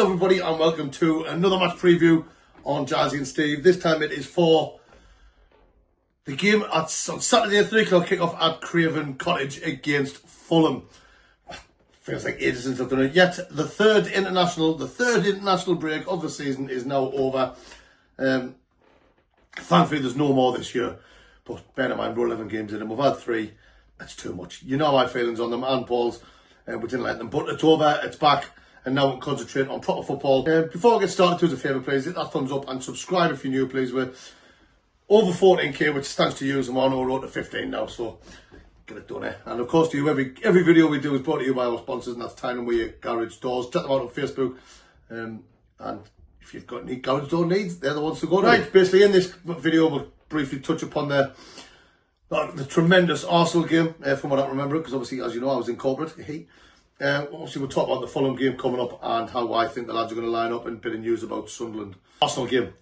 Hello everybody and welcome to another match preview on Jazzy and Steve. This time it is for the game on Saturday at 3 o'clock kickoff at Craven Cottage against Fulham. Feels like ages since I've done it. Yet the third international break of the season is now over. Thankfully there's no more this year. But bear in mind we're 11 games in and we've had 3. That's too much. You know my feelings on them and Paul's. We didn't like them. But it's over, it's back. And now we can concentrate on proper football. Before I get started, do us a favour, please. Hit that thumbs up and subscribe if you're new, please. We're over 14k, which thanks to you, and we're on our road to 15 now, so get it done, eh? And of course, to you, every video we do is brought to you by our sponsors, and that's Time and Wear Garage Doors. Check them out on Facebook. And if you've got any garage door needs, they're the ones to go to. Right, basically, in this video, we'll briefly touch upon the tremendous Arsenal game, from what I remember, because obviously, as you know, I was in corporate. Obviously we'll talk about the Fulham game coming up and how I think the lads are going to line up, and a bit of news about Sunderland. Arsenal game,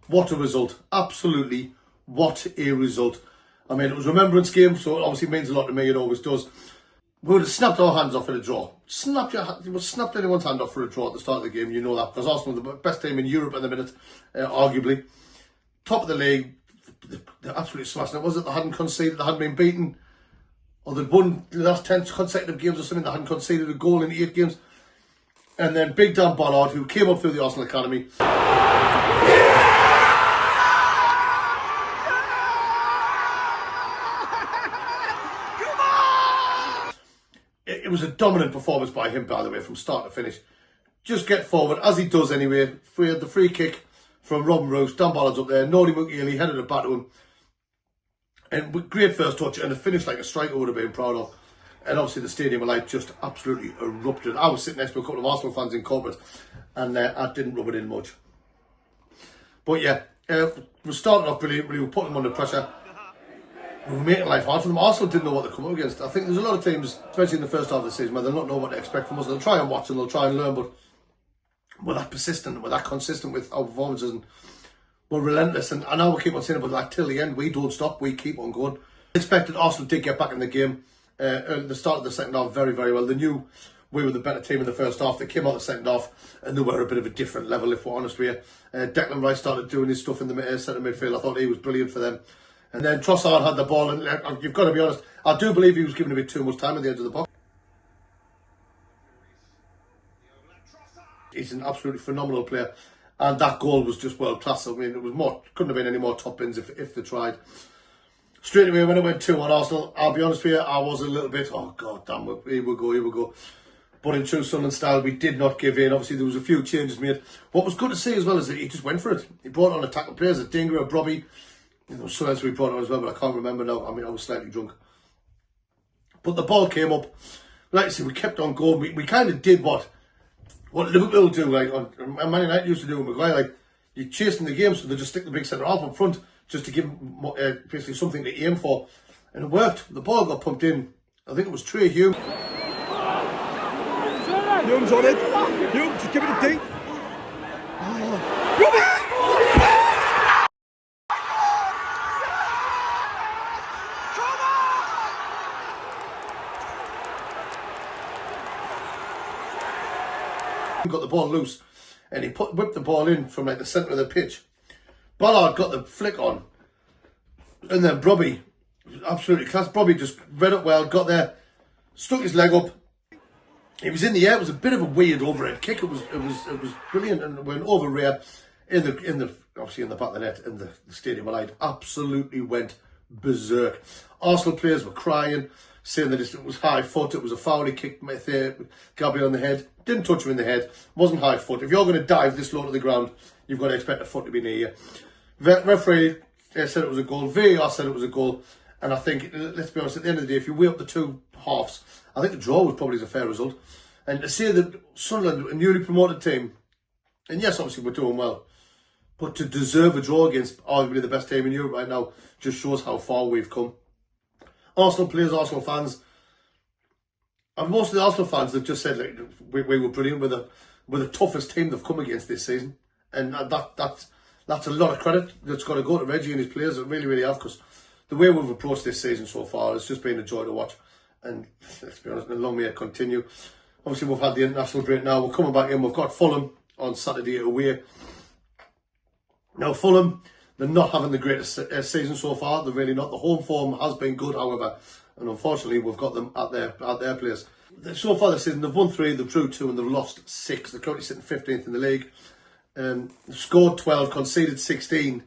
what a result, absolutely what a result. I mean, it was a remembrance game, so it obviously means a lot to me, it always does. We would have snapped our hands off in a draw. Snapped anyone's hand off for a draw at the start of the game, you know that, because Arsenal are the best team in Europe at the minute, arguably. Top of the league, they're absolutely smashing it. Was it they hadn't conceded, they hadn't been beaten? Or they'd won the last 10 consecutive games or something, they hadn't conceded a goal in 8 games. And then Big Dan Ballard, who came up through the Arsenal Academy. It was a dominant performance by him, by the way, from start to finish. Just get forward, as he does anyway. We had the free kick from Robin Roos, Dan Ballard's up there, Nody McNeely headed it back to him. And great first touch, and a finish like a striker would have been proud of. And obviously the stadium of light just absolutely erupted. I was sitting next to a couple of Arsenal fans in corporate, and I didn't rub it in much. But yeah, we started off brilliantly. We were putting them under pressure. We were making life hard for them. Arsenal didn't know what to come up against. I think there's a lot of teams, especially in the first half of the season, where they'll not know what to expect from us. They'll try and watch and they'll try and learn, but we're that persistent, we're that consistent with our performances, and we're relentless, and I know we keep on saying it, but like till the end, we don't stop, we keep on going. Expected Arsenal did get back in the game. At the start of the second half, very, very well. They knew we were the better team in the first half. They came out the second half, and they were a bit of a different level, if we're honest with you. Declan Rice started doing his stuff in the centre midfield. I thought he was brilliant for them. And then Trossard had the ball, and you've got to be honest, I do believe he was given a bit too much time at the edge of the box. He's an absolutely phenomenal player. And that goal was just world class. I mean, it was couldn't have been any more top bins if they tried. Straight away, when it went 2-1 Arsenal, I'll be honest with you, I was a little bit, oh god damn, here we go. But in true Sunderland style, we did not give in. Obviously, there was a few changes made. What was good to see as well is that he just went for it. He brought on attacking players, a Dinger, a Brobby. There was someone else we brought on as well, but I can't remember now. I mean, I was slightly drunk. But the ball came up. Like I said, we kept on going. We kind of did what Liverpool do, like Man United used to do with Maguire, like you're chasing the game, so they just stick the big centre half up front just to give them basically something to aim for, and it worked. The ball got pumped in. I think it was Trey Hume. Hume's on it. Hume, just give it a dink. Got the ball loose, and he whipped the ball in from like the centre of the pitch. Ballard got the flick on, and then Brobby, absolutely class. Brobby just read it well, got there, stuck his leg up. He was in the air. It was a bit of a weird overhead kick. It was brilliant, and went over rear in the obviously in the back of the net, in the stadium of light. Absolutely went berserk. Arsenal players were crying, saying that it was high foot, it was a foul. He kicked Gabriel on the head. Didn't touch him in the head. Wasn't high foot. If you're going to dive this low to the ground, you've got to expect a foot to be near you. Referee said it was a goal. VAR said it was a goal. And I think, let's be honest, at the end of the day, if you weigh up the two halves, I think the draw was probably a fair result. And to say that Sunderland, a newly promoted team, and yes, obviously we're doing well, but to deserve a draw against arguably the best team in Europe right now just shows how far we've come. Arsenal players, Arsenal fans, and most of the Arsenal fans have just said like we were brilliant with the toughest team they've come against this season, and that's a lot of credit that's got to go to Reggie and his players. That really have, because the way we've approached this season so far has just been a joy to watch. And let's be honest, long may it continue. Obviously, we've had the international break now. We're coming back in. We've got Fulham on Saturday away. Now Fulham, they're not having the greatest season so far. They're really not. The home form has been good, however, and unfortunately we've got them at their place. So far this season, they've won 3, they've drew 2, and they've lost 6. They're currently sitting 15th in the league. They've scored 12, conceded 16,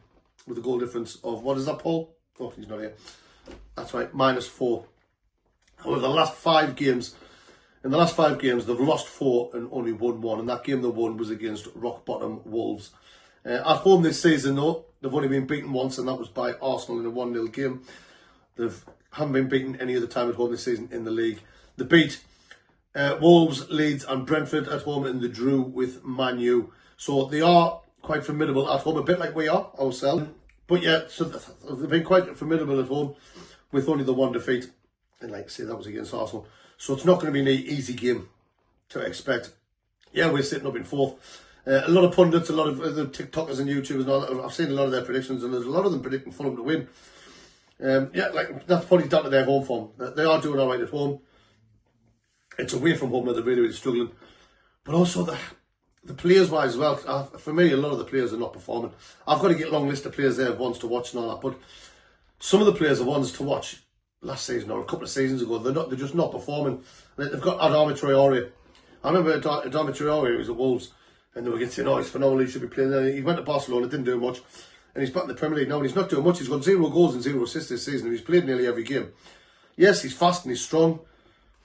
with a goal difference of, what is that, Paul? Oh, he's not here. That's right, -4. However, in the last 5 games, they've lost 4 and only won 1. And that game they won was against rock bottom Wolves. At home this season, though, they've only been beaten once, and that was by Arsenal in a 1-0 game. They haven't been beaten any other time at home this season in the league. They beat Wolves, Leeds and Brentford at home, and they drew with Man U. So they are quite formidable at home, a bit like we are ourselves. But yeah, so they've been quite formidable at home with only the 1 defeat. And like I say, that was against Arsenal. So it's not going to be an easy game to expect. Yeah, we're sitting up in 4th. A lot of pundits, a lot of the TikTokers and YouTubers, and all, I've seen a lot of their predictions, and there's a lot of them predicting Fulham to win. Yeah, like that's probably down to their home form. They are doing all right at home. It's away from home where they're really, really struggling. But also the players-wise as well, for me, a lot of the players are not performing. I've got to get a long list of players there, ones to watch and all that, but some of the players are ones to watch last season or a couple of seasons ago. They're just not performing. They've got Adama Traore. I remember Adama Traore was at Wolves, and they were getting saying, oh, he's phenomenal, he should be playing there. He went to Barcelona, didn't do much, and he's back in the Premier League now, and he's not doing much. He's got 0 goals and 0 assists this season, and he's played nearly every game. Yes, he's fast and he's strong.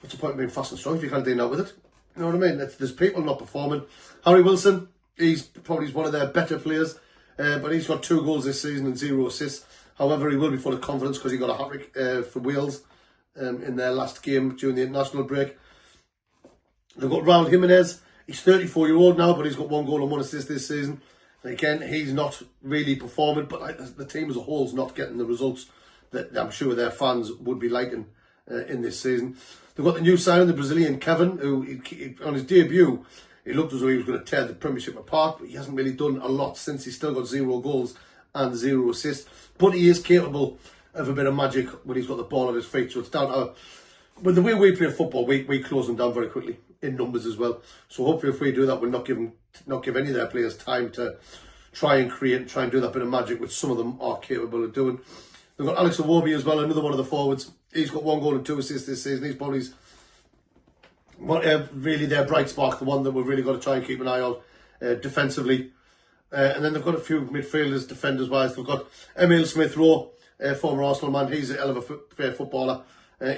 What's the point of being fast and strong if you can't deal out with it? You know what I mean? There's people not performing. Harry Wilson, he's probably one of their better players, but he's got 2 goals this season and 0 assists. However, he will be full of confidence because he got a hat-trick for Wales in their last game during the international break. They've got Raul Jimenez. He's 34-year-old now, but he's got 1 goal and 1 assist this season. And again, he's not really performing, but like the team as a whole is not getting the results that I'm sure their fans would be liking in this season. They've got the new signing, the Brazilian Kevin, who on his debut, he looked as though he was going to tear the Premiership apart, but he hasn't really done a lot since. He's still got 0 goals and 0 assists. But he is capable of a bit of magic when he's got the ball at his feet. So it's down to, with the way we play football, we close them down very quickly in numbers as well. So hopefully if we do that, we'll not give any of their players time to try and create and try and do that bit of magic, which some of them are capable of doing. They've got Alex Iwobi as well, another one of the forwards. He's got 1 goal and 2 assists this season. He's probably really their bright spark, the one that we've really got to try and keep an eye on defensively. And then they've got a few midfielders, defenders-wise. They've got Emile Smith-Rowe, former Arsenal man. He's a hell of a footballer.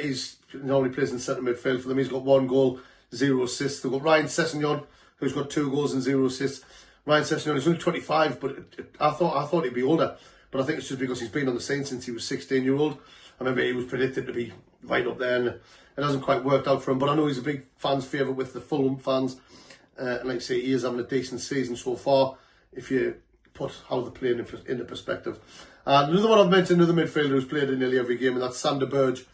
He's normally plays in centre midfield for them. He's got 1 goal, 0 assists. They've got Ryan Sessegnon, who's got 2 goals and 0 assists. Ryan Sessegnon is only 25, but I thought he'd be older. But I think it's just because he's been on the scene since he was 16-year-old. I remember he was predicted to be right up there, and it hasn't quite worked out for him. But I know he's a big fans' favourite with the Fulham fans. And like I say, he is having a decent season so far, if you put how they're playing into perspective. And another one I've mentioned, another midfielder who's played in nearly every game, and that's Sander Berge.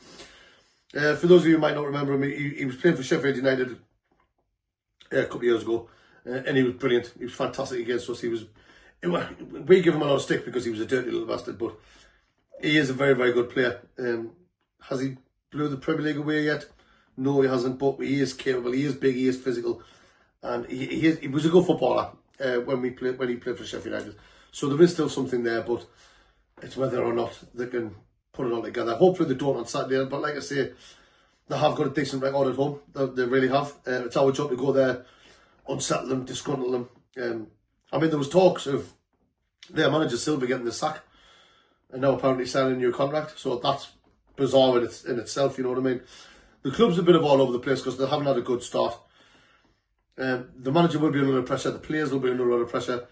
For those of you who might not remember him, he was playing for Sheffield United a couple of years ago, and he was brilliant. He was fantastic against us. We give him a lot of stick because he was a dirty little bastard, but he is a very, very good player. Has he blew the Premier League away yet? No, he hasn't, but he is capable. He is big, he is physical, and he was a good footballer when he played for Sheffield United. So there is still something there, but it's whether or not they can put it all together. Hopefully they don't on Saturday, but like I say, they have got a decent record at home. They really have. It's our job to go there, unsettle them, disgruntle them. I mean, there was talks of their manager Silva getting the sack, and now apparently signing a new contract. So that's bizarre in itself, you know what I mean? The club's a bit of all over the place because they haven't had a good start. The manager will be under a lot of pressure. The players will be under a lot of pressure.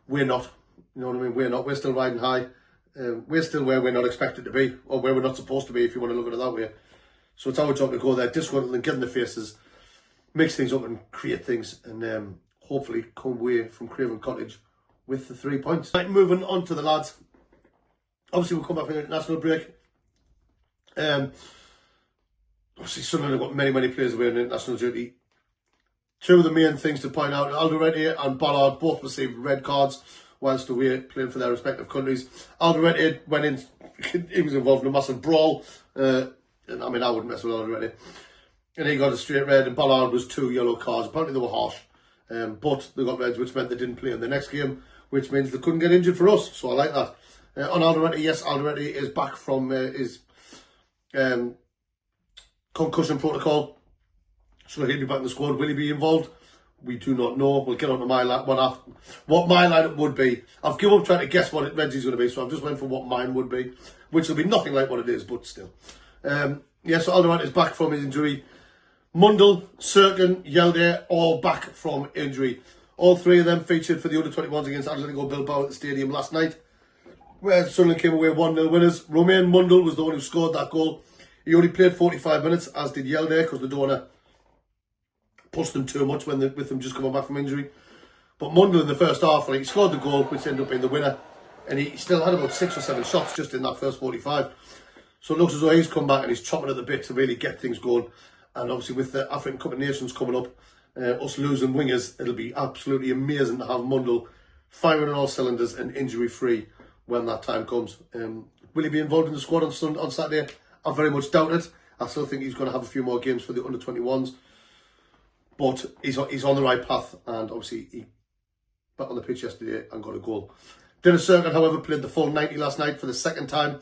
We're not. You know what I mean? We're not. We're still riding high. We're still where we're not expected to be, or where we're not supposed to be, if you want to look at it that way. So it's our job to go there, disgruntle and get in the faces, mix things up and create things, and hopefully come away from Craven Cottage with the 3 points. Right, moving on to the lads. Obviously, we'll come back from the international break. Obviously, Sunderland have got many players away on international duty. Two of the main things to point out, Alderete and Ballard both received red cards whilst away playing for their respective countries. Alderete went in, he was involved in a massive brawl. And I mean, I wouldn't mess with Alderete. And he got a straight red, and Ballard was 2 yellow cards. Apparently they were harsh. But they got reds, which meant they didn't play in the next game, which means they couldn't get injured for us. So I like that. On Alderete, yes, Alderete is back from his concussion protocol. So he'll be back in the squad. Will he be involved? We do not know. We'll get on to my what my lineup would be. I've given up trying to guess what Reggie's going to be, so I've just went for what mine would be, which will be nothing like what it is, but still. Yes, so Alderete is back from his injury. Mundle, Serkin, Yelde, all back from injury. All three of them featured for the under-21s against Atletico Bilbao at the stadium last night, where Sunderland came away 1-0 winners. Romain Mundle was the one who scored that goal. He only played 45 minutes, as did Yelde, because they don't want to push them too much with them just coming back from injury. But Mundle in the first half, he scored the goal, which ended up being the winner. And he still had about 6 or 7 shots just in that first 45. So it looks as though he's come back and he's chopping at the bit to really get things going. And obviously with the African Cup of Nations coming up, us losing wingers, it'll be absolutely amazing to have Mundle firing on all cylinders and injury-free when that time comes. Will he be involved in the squad on Saturday? I very much doubt it. I still think he's going to have a few more games for the under-21s. But he's on the right path, and obviously he back on the pitch yesterday and got a goal. Dennis Serkin, however, played the full 90 last night for the second time.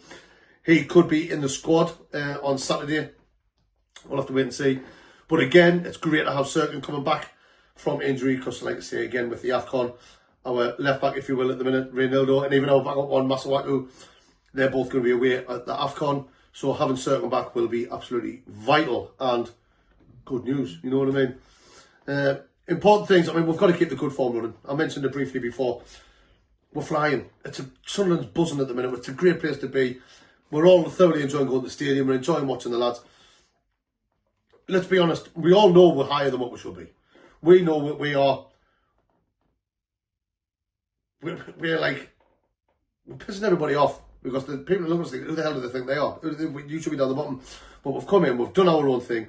He could be in the squad on Saturday. We'll have to wait and see. But again, it's great to have Serkin coming back from injury, because like I say, again, with the AFCON, our left back, if you will, at the minute, Reynaldo, and even our backup one, Masuaku, they're both going to be away at the AFCON. So having Serkin back will be absolutely vital and good news, you know what I mean? Important things, I mean, we've got to keep the good form running. I mentioned it briefly before. We're flying. Sunderland's buzzing at the minute. It's a great place to be. We're all thoroughly enjoying going to the stadium. We're enjoying watching the lads. Let's be honest, we all know we're higher than what we should be. We know what we are. We're like, we're pissing everybody off, because the people who look at us think, who the hell do they think they are? You should be down the bottom. But we've come in, we've done our own thing.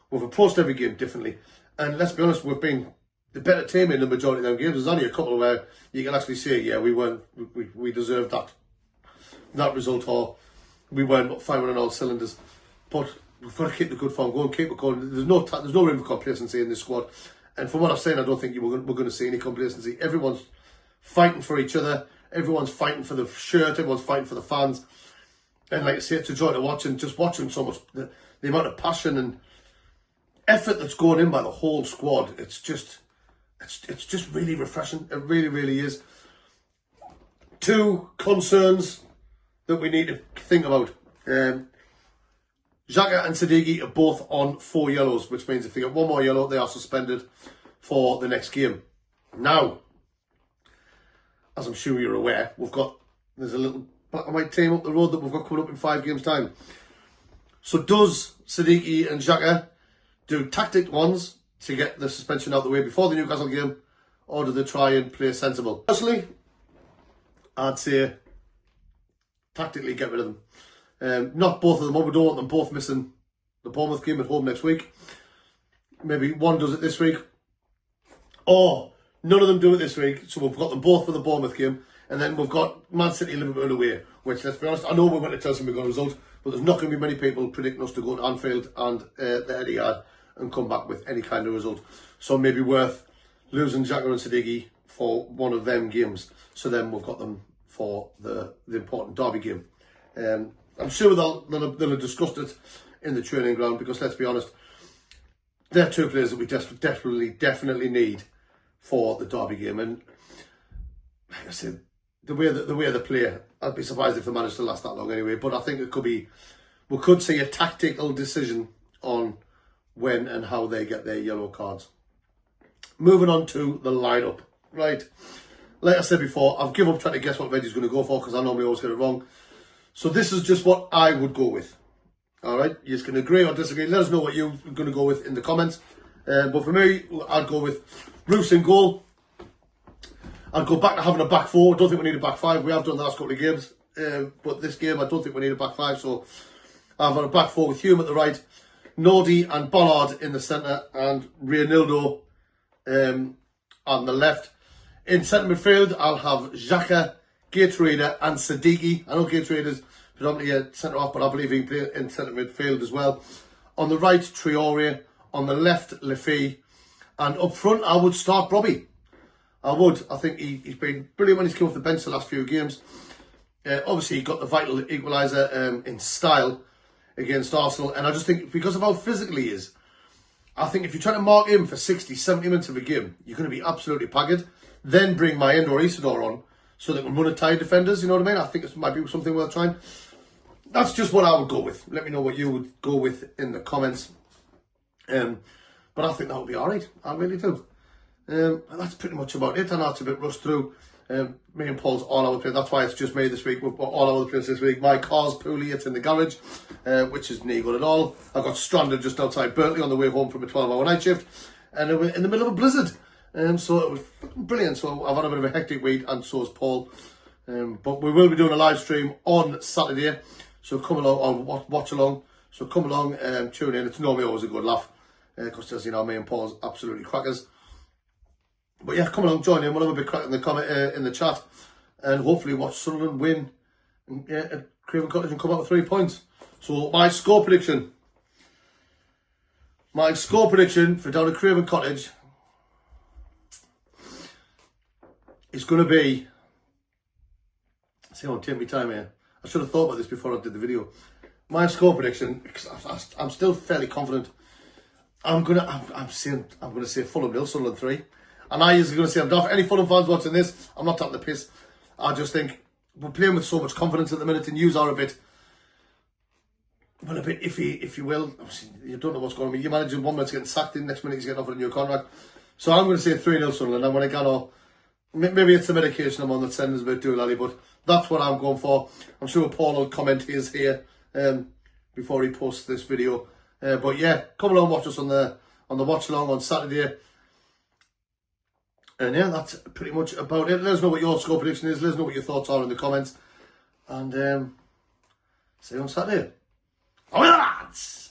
We've approached every game differently. And let's be honest, we've been the better team in the majority of them games. There's only a couple where you can actually say, yeah, we deserved that result, or we weren't firing on all cylinders. But we've got to keep the good form going, keep it going. There's no room for complacency in this squad. And from what I've seen, I don't think we're going to see any complacency. Everyone's fighting for each other. Everyone's fighting for the shirt. Everyone's fighting for the fans. And like I say, it's a joy to watch, and just watching so much, the amount of passion and effort that's going in by the whole squad. It's just really refreshing. It really, really is. 2 concerns that we need to think about. Xhaka and Siddiqui are both on 4 yellows, which means if they get 1 more yellow, they are suspended for the next game. Now, as I'm sure you're aware, there's a little black and white team up the road that we've got coming up in 5 games' time. So does Siddiqui and Xhaka do tactic ones to get the suspension out of the way before the Newcastle game, or do they try and play sensible? Personally, I'd say tactically get rid of them. Not both of them. We don't want them both missing the Bournemouth game at home next week. Maybe one does it this week, or none of them do it this week. So we've got them both for the Bournemouth game, and then we've got Man City and Liverpool away. Which, let's be honest, I know we're going to tell some we've got a result, but there's not going to be many people predicting us to go to Anfield and the Etihad and come back with any kind of result. So maybe worth losing Xhaka and Siddiqui for one of them games. So then we've got them for the important derby game. I'm sure they'll have discussed it in the training ground, because let's be honest, they're 2 players that we definitely need for the derby game. And like I said, the way they play, I'd be surprised if they managed to last that long anyway. But I think we could see a tactical decision on when and how they get their yellow cards. Moving on to the lineup. Right, like I said before, I've given up trying to guess what Reggie's going to go for, because I normally always get it wrong. So this is just what I would go with. Alright, you can agree or disagree. Let us know what you're going to go with in the comments. But for me, I'd go with Roos in goal. I'd go back to having a back 4. I don't think we need a back 5. We have done the last couple of games. But this game, I don't think we need a back 5. So I've got a back 4 with Hume at the right, Nordy and Bollard in the centre, and Reynaldo on the left. In centre midfield, I'll have Xhaka, Gatorade and Siddiqui. I know Gatorade is predominantly a centre-half, but I believe he can play in centre midfield as well. On the right, Traore. On the left, Lefi. And up front, I would start Robbie. I would. I think he's been brilliant when he's come off the bench the last few games. Obviously, he got the vital equaliser in style against Arsenal. And I just think because of how physical he is, I think if you're trying to mark him for 60, 70 minutes of a game, you're going to be absolutely paggered. Then bring Mayenda or Isidore on so they can run at tired defenders, you know what I mean? I think this might be something worth trying. That's just what I would go with. Let me know what you would go with in the comments. But I think that would be alright. I really do. That's pretty much about it. I know it's a bit rushed through. Me and Paul's all over the place. That's why it's just me this week. We're all over the place this week. My car's poorly. It's in the garage, which is no good at all. I got stranded just outside Berkeley on the way home from a 12-hour night shift. And we're in the middle of a blizzard. So it was brilliant. So I've had a bit of a hectic week, and so has Paul. But we will be doing a live stream on Saturday. So come along, or watch along. So come along and tune in. It's normally always a good laugh. Because as you know, me and Paul's absolutely crackers. But yeah, come along, join in. We'll have a big crack in the comment in the chat, and hopefully watch Sunderland win at Craven Cottage and come out with 3 points. So my score prediction for down at Craven Cottage is going to be. See, I'm taking my time here. I should have thought about this before I did the video. My score prediction, because I'm still fairly confident. I'm gonna say Fulham 0, Sunderland 3. And I was going to say, I'm daft. Any Fulham fans watching this, I'm not taking the piss. I just think we're playing with so much confidence at the minute, and yous are a bit iffy, if you will. Obviously, you don't know what's going on. You're managing 1 minute's getting sacked, the next minute he's getting offered a new contract. So I'm going to say 3-0 Sunderland. I'm going to go, maybe it's the medication I'm on that's sending us a bit doolally, but that's what I'm going for. I'm sure Paul will comment his here before he posts this video. But yeah, come along, watch us on the watch along on Saturday. And yeah, that's pretty much about it. Let us know what your score prediction is. Let us know what your thoughts are in the comments. And see you on Saturday. Oh, lads!